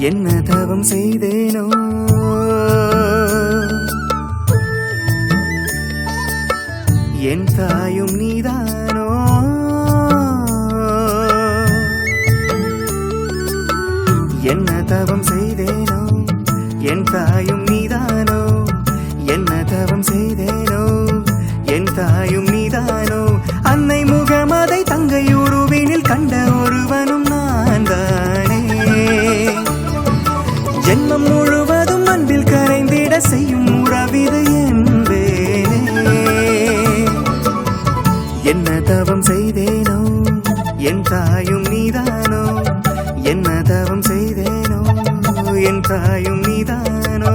என்ன தவம் செய்தேனோ என் தாயும் நீதானோ என்ன தவம் செய்தேனோ என் தாயும் நீதானோ என்ன தவம் செய்தேனோ என் தாயும் நீதானோ அன்னை முகமதை தங்கை உருவினில் கண்ட ஒருவனும் நான் தானே ஜென்மம் முழுவதும் அன்பில் கரைந்திட செய்யும் உறவிது என்பேனே என்ன தவம் செய்தேனோ என் தாயும் நீதானோ என்ன தவம் செய்தேனோ என் தாயும் நீதானோ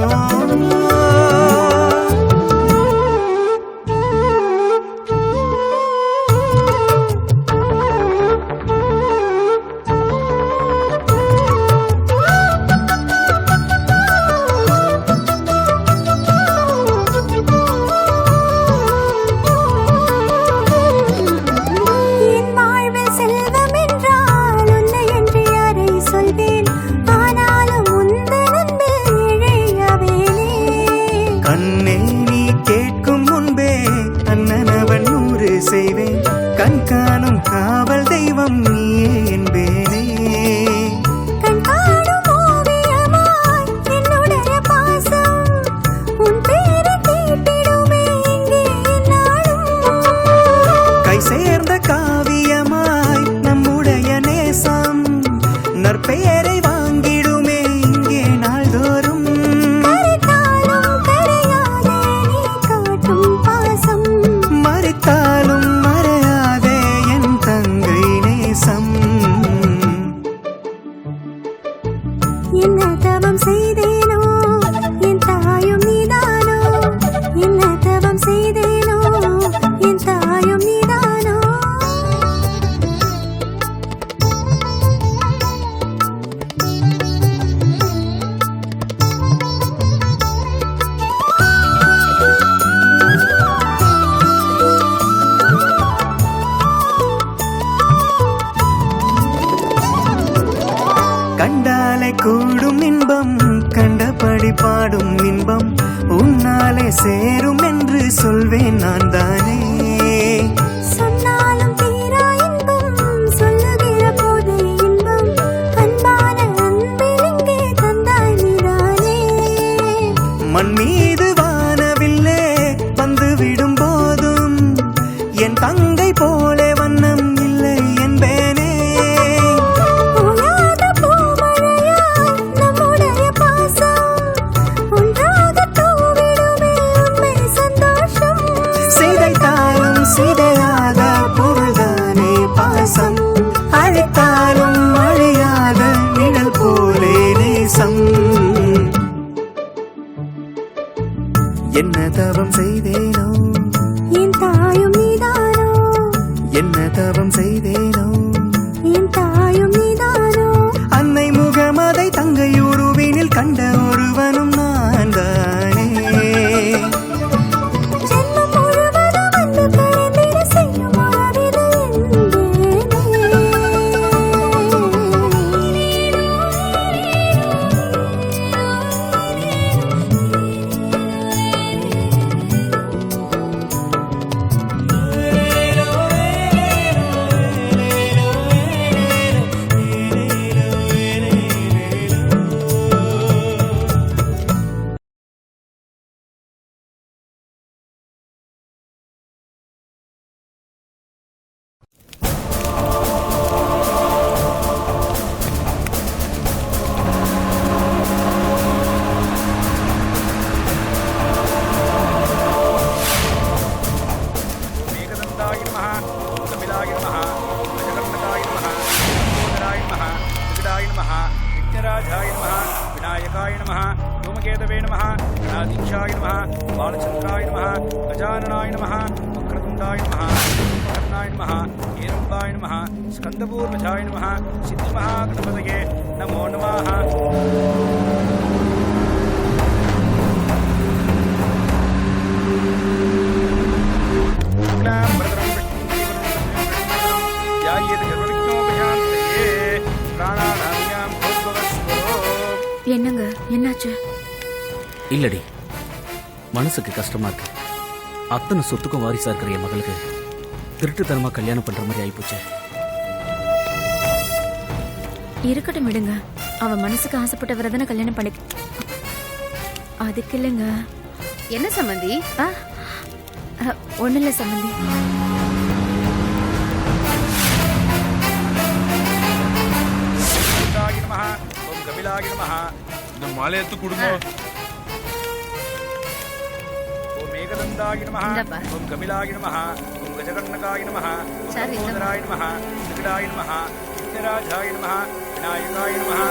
கண் காணும் காவல் தெய்வம் நீயே என்பேனே கண்காணும் ஓவியமாய் என்னுடைய பாசம் உன் பேரை கேட்டிடுமே இங்கே நாளும் கை சேர்ந்த காவியமாய் நம்முடைய நேசம் நற்பெயரை வாங்கிடுமே இங்கே நாள்தோறும் கரைத்தாலும் கரையாதே நீ காட்டும் பாசம் மறித்தாலும் என்ன தவம் செய்தேனோ என் தாயும் நீதானோ என்ன தவம் செய்தேனோ என் தாயும் நீதானோ கண்டாலே கூடும் இன்பம் கண்டபடி பாடும் இன்பம் உன்னாலே சேரும் என்று சொல்வேன் நான் தானே சொன்னாலும் தீரா இன்பம் சொல்லுகிற போதே இன்பம் அன்பான அன்பில் இங்கே தந்தாய் நீதானே மண் மீது வானவில்லே வந்து விடும் போதும் என் தங்கை போலே வண்ணம் இல்லை என்பேனே சிதையாத பொருள்தானே பாசம் அழைத்தாலும் அழியாத நிழல் போலே நேசம் என்ன தவம் செய்தேனோ என் தாயும் நீதானோ என்ன தவம் செய்தேனோ என் தாயும் நீதானோ அன்னை முகமதை தங்கை உருவினில் கண்ட ஒருவனும் நான் தானே विघ्नराजाय नमः विनायकाय नमः धूमकेतवे नमः गणाधीशाय नमः बालचन्द्राय नमः गजाननाय नमः वक्रतुण्डाय नमः कर्णाय नमः हेरम्बाय नमः स्कन्दपूर्वजाय नमः सिद्धिमहागणपतये नमो नमः சொல்லுங்க, என்னாச்சு? இல்லடி, மனசுக்கு கஷ்டமா இருக்கு. அத்தனை சொத்துக்கும் வாரிசா இருக்கிற என் மகளுக்கு திருட்டுத்தனமா கல்யாணம் பண்ற மாதிரி ஆயிப்போச்சு. இருக்கட்டும் விடுங்க. அவ மனசுக்கு ஆசைப்பட்டவரை தானே கல்யாணம் பண்ணி. அதுக்கு இல்லைங்க. என்ன சம்பந்தி? ஒன்னும் இல்ல சம்பந்தி. ஓம் கபிலாய நமஹ. இந்த மாலையத்து கொடுங்க. ஓம் ஏகதந்தாய நமஹ. இந்தாப்பா. ஓம் கபிலாய நமஹ. ஓம் கஜகர்ணகாய நமஹ. ஓம் சரி, இந்தாப்பா. சகோதராய நமஹ. விகடாய நமஹ. விக்னராஜாய நமஹ. விநாயகாய நமஹ.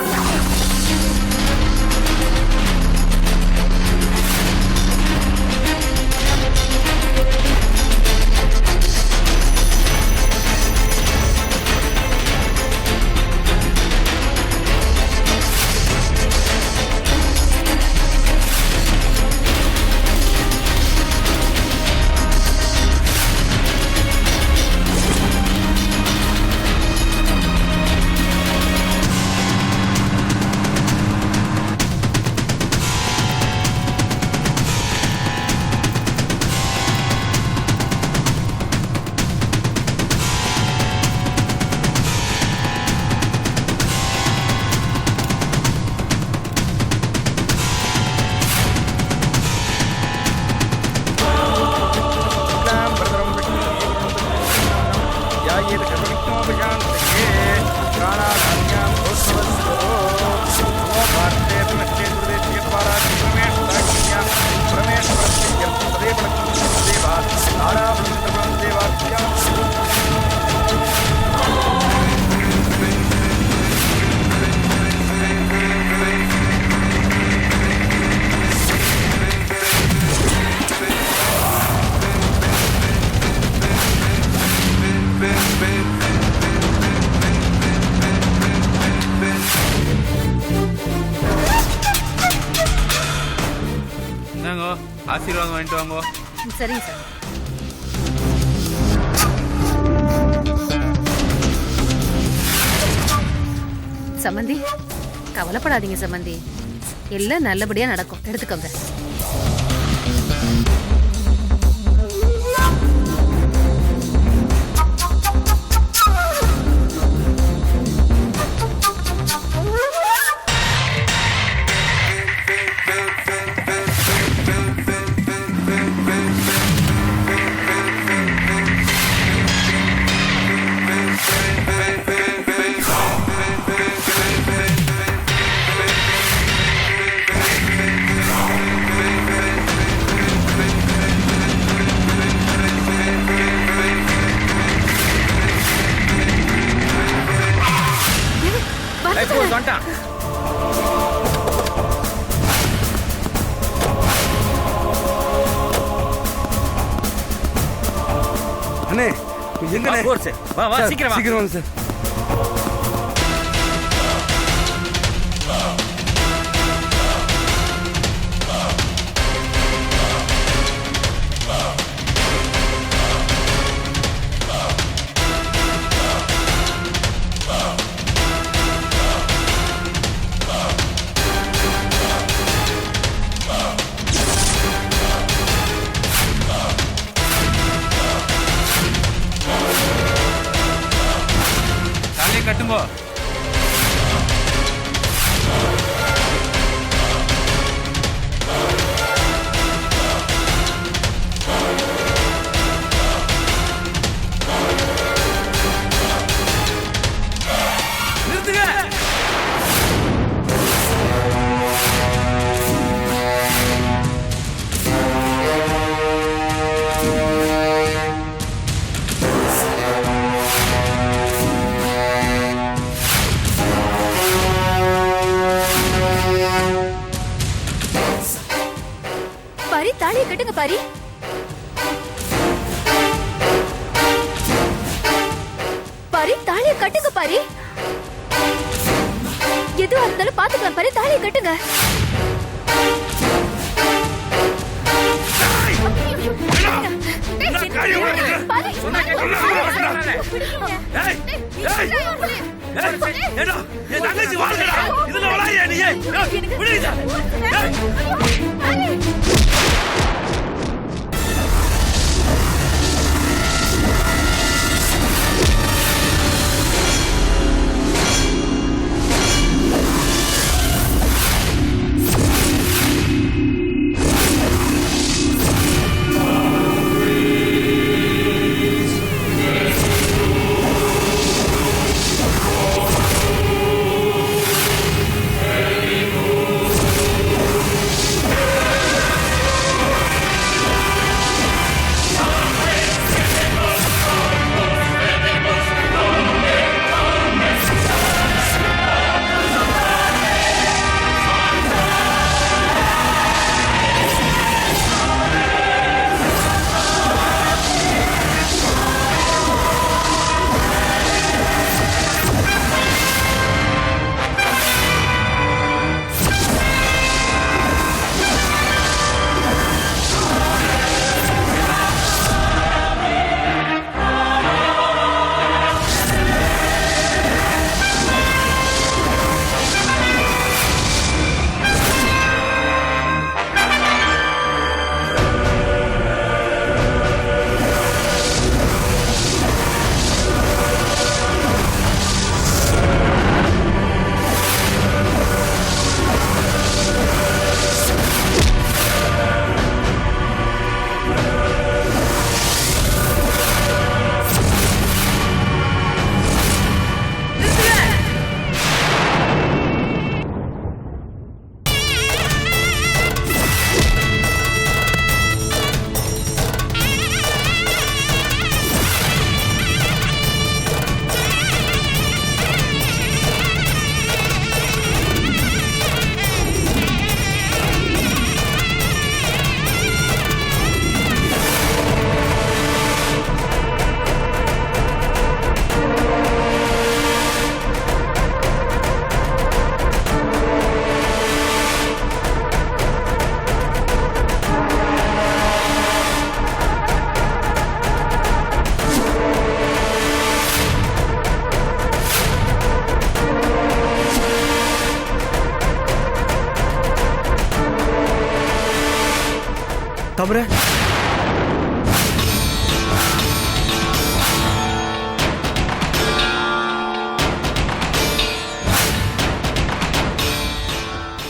என்னங்க ஆசீர்வாதம் வாங்கிட்டு வாங்க. சரிங்க சார். சம்பந்தி, கவலைப்படாதீங்க சம்பந்தி. எல்லாம் நல்லபடியா நடக்கும். எடுத்துக்கோங்க. வந்துட்டான். அண்ணே எங்கண்ணே? வா வா, சார், சீக்கிரம் வா. சீக்கிரம் வாங்க சார். தாலியை கட்டுங்க. பாரி, தாலியை கட்டுங்க பாரி. பாரி, தாலியை கட்டுங்க பாரி. எதுவா இருந்தாலும் பாத்துக்கலாம் பாரி. தாலியை கட்டுங்க. பாரி. சொன்னா கேட்கல. ஏய் ஏய் ஏடா என் தங்கச்சி வாழ்றடா. இதுல வளையா நீ? விடுடா. தாமரை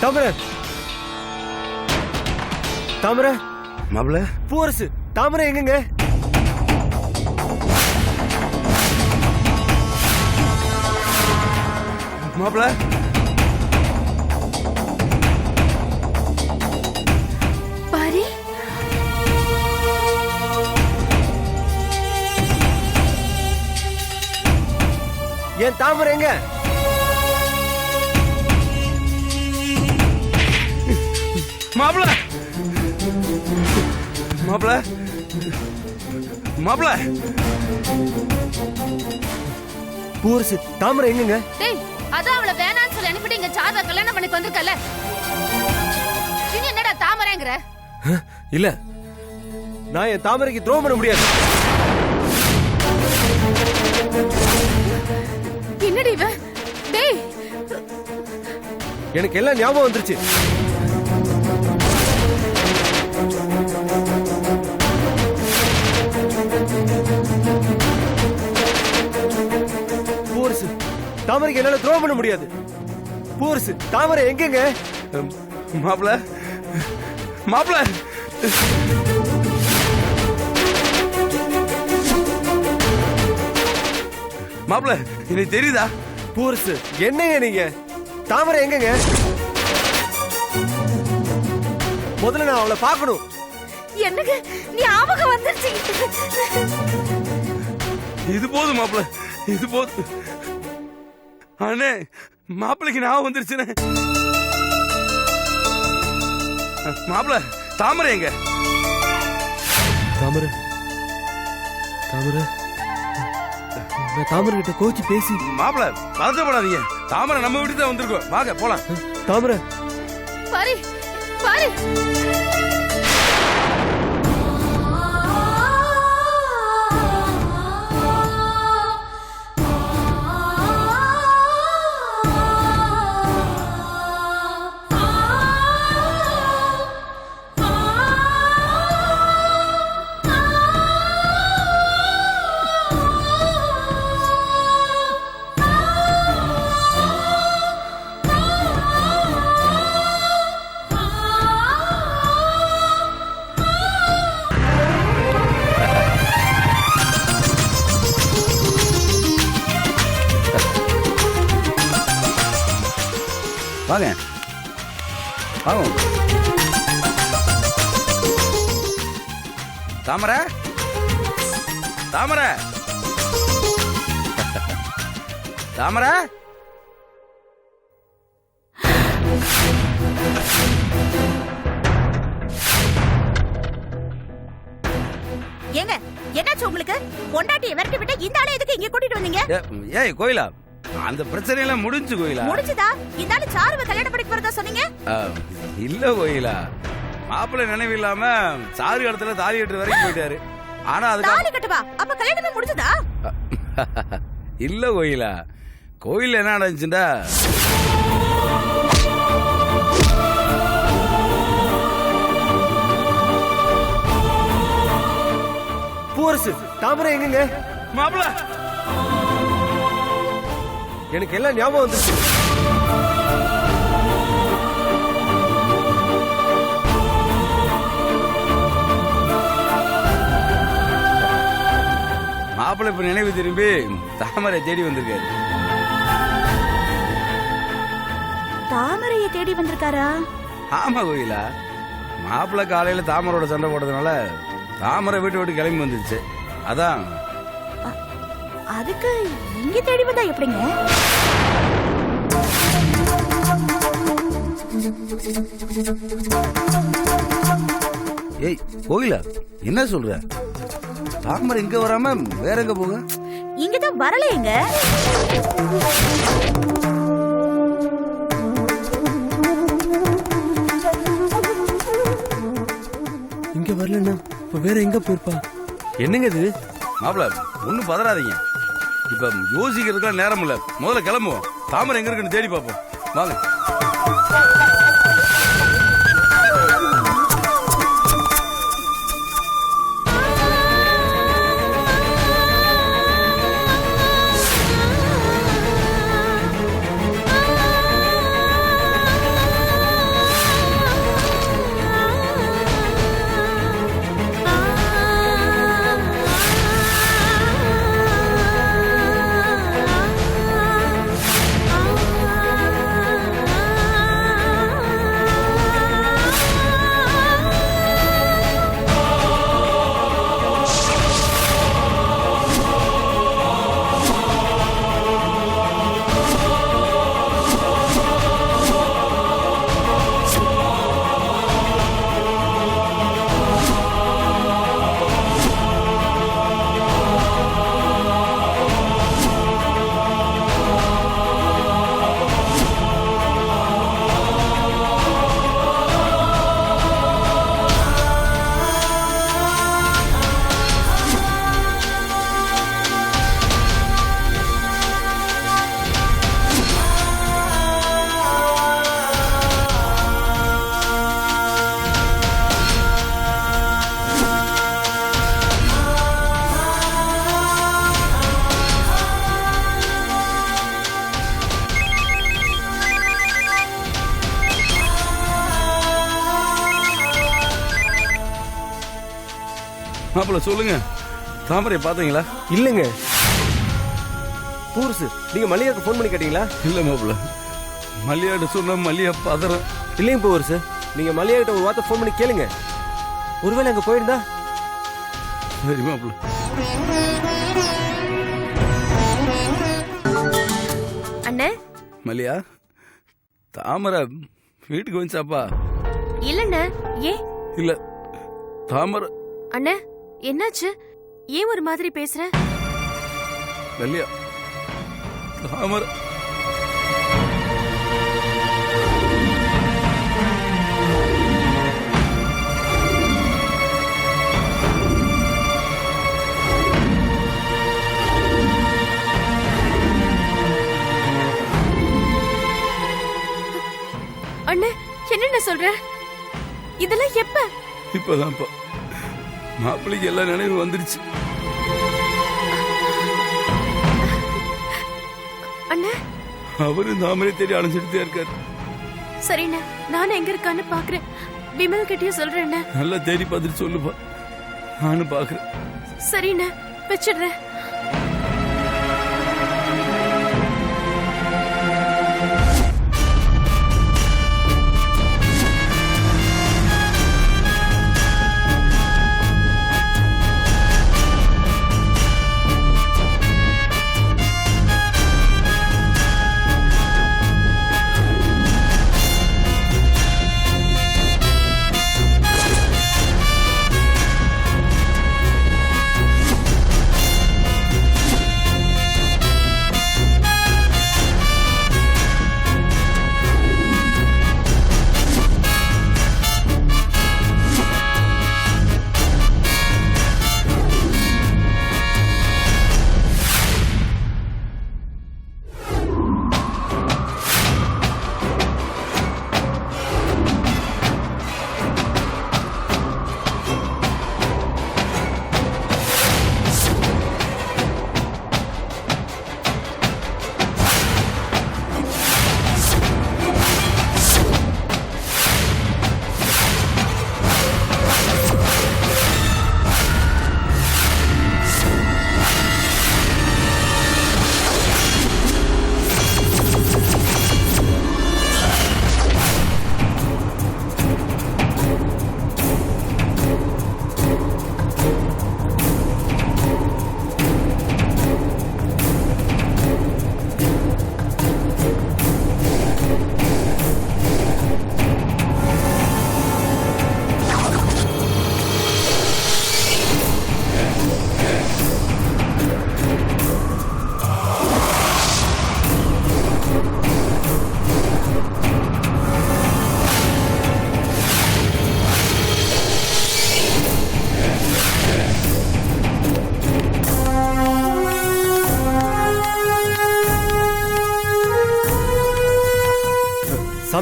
தாமரை தாமரை மாப்ள பூவரசு தாமரை எங்கங்க? மாப்ள பாரி என் தாமரை எங்க? மாப்ள மாப்ள மாப்ள பூவரசு தாமரை எங்கங்க? டேய் அதான் அவளை வேணான்னு சொல்லி அனுப்பிட்டு இங்க சாரதா கல்யாணம் பண்ணி வந்திருக்கல. நீ என்னடா தாமரைங்கற? இல்ல நான் என் தாமரைக்கு துரோகம் பண்ண முடியாது. என்னடி இவ? டேய் எனக்கு எல்லாம் ஞாபகம் வந்துருச்சு. பூவரசு தாமரைக்கு என்னால துரோகம் பண்ண முடியாது. பூவரசு தாமரை எங்கங்க? மாப்ள மாப்ள மாப்ள எனக்கு தெரியுதா? பூவரசு என்னங்க நீங்க? தாமரை எங்கங்க? முதல்ல நான் அவளை பார்க்கணும். எனக்கு ஞாபகம் வந்துருச்சு. இது போதும் மாப்ள, இது போதும். அண்ணே மாப்பிளைக்கு ஞாபகம் வந்துருச்சுனே. மாப்ள தாமரை எங்க? தாமரை தாமரை நான் தாமரை கிட்ட கோச்சு பேசி. மாப்ள பதட்டப்படாதீங்க, தாமரை நம்ம வீட்டுக்கு தான் வந்திருக்கோம், வாங்க போலாம். தாமரை பாரி பாரி வாங்க வாங்க. தாமரை தாமரை தாமரை ஏங்க என்னாச்சு உங்களுக்கு? பொண்டாட்டியை விரட்டி விட்டு இந்த ஆளை எதுக்கு இங்க கூட்டிட்டு வந்தீங்க? ஏய் கோயிலா, அந்த பிரச்சனை எல்லாம் முடிஞ்சு கோயிலா. முடிஞ்சதா? இந்த ஆளு சாருவை கல்யாணம் பண்ணிட்டு வரதா சொன்னீங்க? இல்ல கோயிலா, மாப்பிள்ளை நினைவு இல்லாம சாரு இடத்துல தாலி கட்டுற வரைக்கும் போயிட்டாரு. ஆனா அதுக்கு தாலி கட்டவா? அப்ப கல்யாணமே முடிஞ்சதா? இல்ல கோயிலா, கோயில் என்ன நடந்துச்சுண்டா, பூவரசு தாமரை எங்கங்க? மாப்பிள்ள எனக்கு எல்லாம் ஞாபகம் வந்துருச்சு. மாப்பிள்ளை இப்ப நினைவு திரும்பி தாமரை தேடி வந்திருக்காரு. தாமரையை தேடி வந்திருக்காரா? ஆமா கோயிலா, மாப்பிள்ளை காலையில தாமரோட சண்டை போட்டதுனால தாமரை வீட்டு விட்டு கிளம்பி வந்துருச்சு. அதான். அதுக்கு இங்க தேடி வந்தா எப்படிங்க? ஏய் கோயிலா, என்ன சொல்ற? தாமரை இங்க வராம வேற எங்க போக? இங்கதான் வரலையேங்க. இங்க வரலன்னா இப்ப வேற எங்க போயிருப்பா? என்னங்க இது? மாப்பிள்ள ஒன்னும் பதறாதீங்க, இப்ப யோசிக்கிறதுக்குலாம் நேரம் இல்ல. முதல்ல கிளம்புவோம், தாமரை எங்க இருக்குன்னு தேடி பார்ப்போம். வாங்க. மாப்பிள்ள சொல்லுங்க, தாமரை பாத்தீங்களா? இல்லங்க. பூவரசு நீங்க மல்லிகாக்கு போன் பண்ணி கேட்டீங்களா? இல்ல மாப்பிள்ள, மல்லிகாட்ட சொன்ன மல்லிகா பதறேன். இல்லைங்க பூவரசு, நீங்க மல்லிகா கிட்ட ஒரு வார்த்தை போன் பண்ணி கேளுங்க. ஒருவேளை அங்க போயிருந்தா? சரி மாப்பிள்ள. அண்ணே. மல்லியா, தாமரை வீட்டுக்கு வந்துச்சாப்பா? இல்லண்ணே. ஏன்? இல்ல தாமரை. அண்ணே என்னாச்சு? ஏன் ஒரு மாதிரி பேசுற? மல்லியா, தாமரை அண்ணே என்னென்ன சொல்ற? இதெல்லாம் எப்ப? இப்பதான்ப்பா மாப்பிள்ளைக்கு எல்லாம் நினைவு வந்துருச்சு. அண்ணே அவரு தாமரை தேடி அலைஞ்சிட்டு இருக்காரு. சரிண்ணே, நானும் எங்க இருக்கான்னு பாக்குறேன். விமல் கிட்டயும் சொல்றேன். நல்லா தேடி பார்த்துட்டு சொல்லுப்பா, நானும் பாக்குறேன். சரிண்ணே, வச்சிடுறேன்.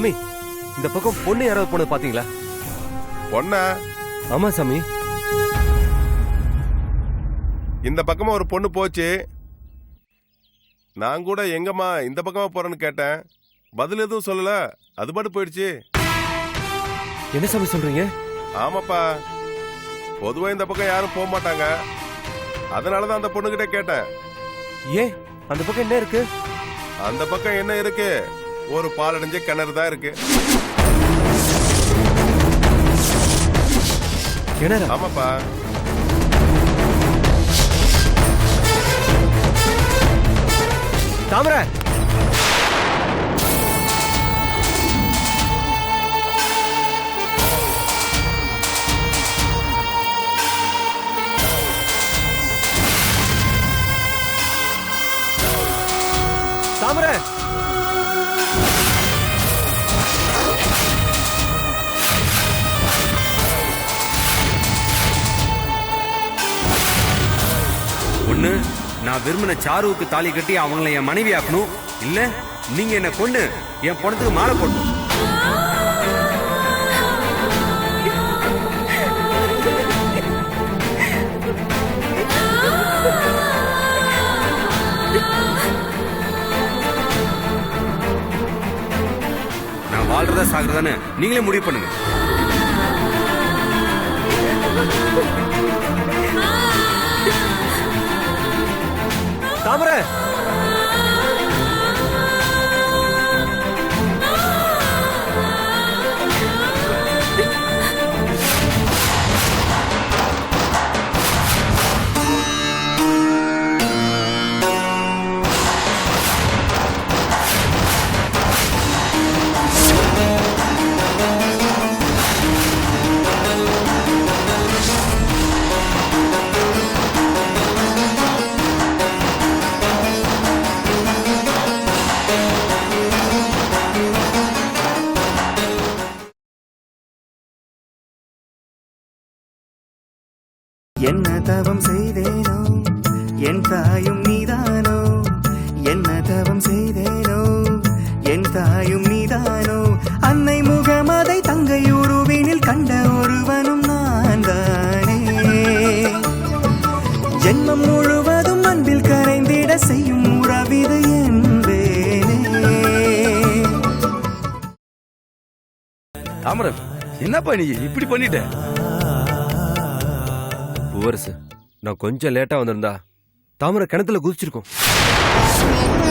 சாமி, இந்த பக்கம் பொண்ணு யாராவது போனது பாத்தீங்களா? பொண்ணா? ஆமா சாமி. இந்த பக்கமா ஒரு பொண்ணு போச்சு. நான் கூட எங்கம்மா இந்த பக்கமா போறேன்னு கேட்டேன். பதில் எதுவும் சொல்லல, அது பாட்டு போயிடுச்சு. என்ன சாமி சொல்றீங்க? ஆமாப்பா, பொதுவா இந்த பக்கம் யாரும் போக மாட்டாங்க. அதனாலதான் அந்த பொண்ணுகிட்ட கேட்டேன். ஏன் அந்த பக்கம் என்ன இருக்கு? அந்த பக்கம் என்ன இருக்கு? ஒரு பாலடைஞ்ச கிணறு தான் இருக்கு. கிணறு? ஆமாப்பா. தாமரை, தாமரை, ஒண்ணு நான் விரும்பின சாருவுக்கு தாலி கட்டி அவங்கள என் மனைவி ஆக்கணும், இல்ல நீங்க என்ன கொண்டு என் பணத்துக்கு மாலை போடணும். நான் வாழ்றதா சாகுறதான்னு நீங்களே முடிவு பண்ணுங்க. தாமரை, என்ன தவம் செய்தேனோ, என் தாயும் நீதானோ. என்ன தவம் செய்தேனோ, என் தாயும் நீதானோ. அன்னை முகமதை தங்கை உருவினில் கண்ட ஒருவனும் நான் தானே. ஜென்மம் முழுவதும் அன்பில் கரைந்திட செய்யும் உறவிது என்பேனே. தாமரை, என்னப்பா நீ இப்படி பண்ணிட்ட? பூவரசு, நான் கொஞ்சம் லேட்டா வந்திருந்தா தாமரை கிணத்துல குதிச்சிருக்கோம்.